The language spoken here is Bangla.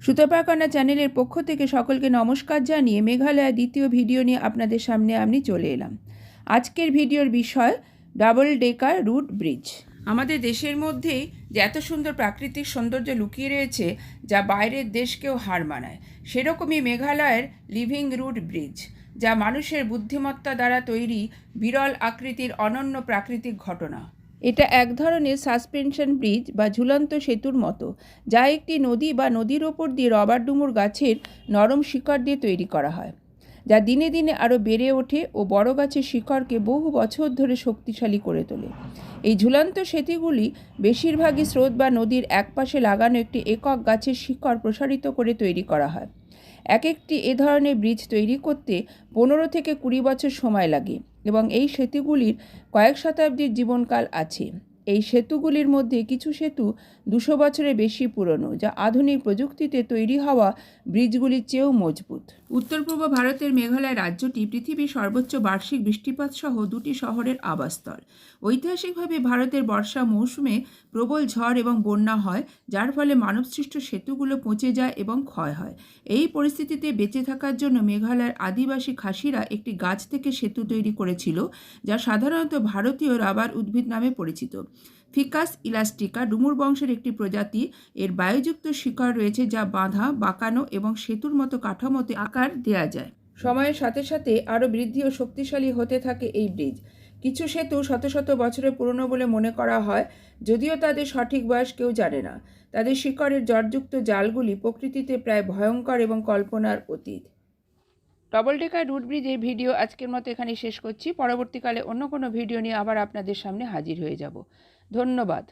সুতোপাকনা চ্যানেলের পক্ষ থেকে সকলকে নমস্কার জানিয়ে মেঘালয়ের দ্বিতীয় ভিডিও নিয়ে আপনাদের সামনে আমি চলে এলাম। আজকের ভিডিওর বিষয় ডাবল ডেকার রুট ব্রিজ। আমাদের দেশের মধ্যেই যে এত সুন্দর প্রাকৃতিক সৌন্দর্য লুকিয়ে রয়েছে যা বাইরের দেশকেও হার মানায়, সেরকমই মেঘালয়ের লিভিং রুট ব্রিজ, যা মানুষের বুদ্ধিমত্তা দ্বারা তৈরি বিরল আকৃতির অনন্য প্রাকৃতিক ঘটনা। এটা এক ধরনের সাসপেনশন ব্রিজ বা ঝুলন্ত সেতুর মতো, যা একটি নদী বা নদীর ওপর দিয়ে রবার ডুমুর গাছের নরম শিকড় দিয়ে তৈরি করা হয়, যা দিনে দিনে আরও বেড়ে ওঠে ও বড় গাছের শিকড়কে বহু বছর ধরে শক্তিশালী করে তোলে। এই ঝুলন্ত সেতুগুলি বেশিরভাগই স্রোত বা নদীর একপাশে লাগানো একটি একক গাছের শিকড় প্রসারিত করে তৈরি করা হয়। এক একটি এ ধরনের ব্রিজ তৈরি করতে 15 থেকে 20 বছর সময় লাগে এবং এই সেতুগুলির কয়েক শতাব্দীর জীবনকাল আছে। এই সেতুগুলির মধ্যে কিছু সেতু 200 বছরের বেশি পুরনো, যা আধুনিক প্রযুক্তিতে তৈরি হওয়া ব্রিজগুলির চেয়েও মজবুত। উত্তর পূর্ব ভারতের মেঘালয় রাজ্যটি পৃথিবীর সর্বোচ্চ বার্ষিক বৃষ্টিপাত সহ 2টি শহরের আবাসস্থল। ঐতিহাসিকভাবে ভারতের বর্ষা মৌসুমে প্রবল ঝড় এবং বন্যা হয়, যার ফলে মানবসৃষ্ট সেতুগুলো পচে যায় এবং ক্ষয় হয়। এই পরিস্থিতিতে বেঁচে থাকার জন্য মেঘালয়ের আদিবাসী খাসিরা একটি গাছ থেকে সেতু তৈরি করেছিল, যা সাধারণত ভারতীয় রাবার উদ্ভিদ নামে পরিচিত। ফিকাস ইলাস্টিকা ডুমুর বংশের একটি প্রজাতি। এর বায়ুযুক্ত শিকড় রয়েছে, যা বাঁধা, বাঁকানো এবং সেতুর মতো কাঠামোতে আকার দেয়া যায়। সময়ের সাথে সাথে আরও বৃদ্ধি ও শক্তিশালী হতে থাকে এই ব্রিজ। কিছু সেতু শত শত বছরের পুরনো বলে মনে করা হয়, যদিও তাদের সঠিক বয়স কেউ জানে না। তাদের শিকড়ের জটযুক্ত জালগুলি প্রকৃতিতে প্রায় ভয়ঙ্কর এবং কল্পনার অতীত। ডবল ডেকার রুট ব্রিজের ভিডিও আজকের মতো এখানে শেষ করছি। পরবর্তীকালে অন্য কোনো ভিডিও নিয়ে আবার আপনাদের সামনে হাজির হয়ে যাব। ধন্যবাদ।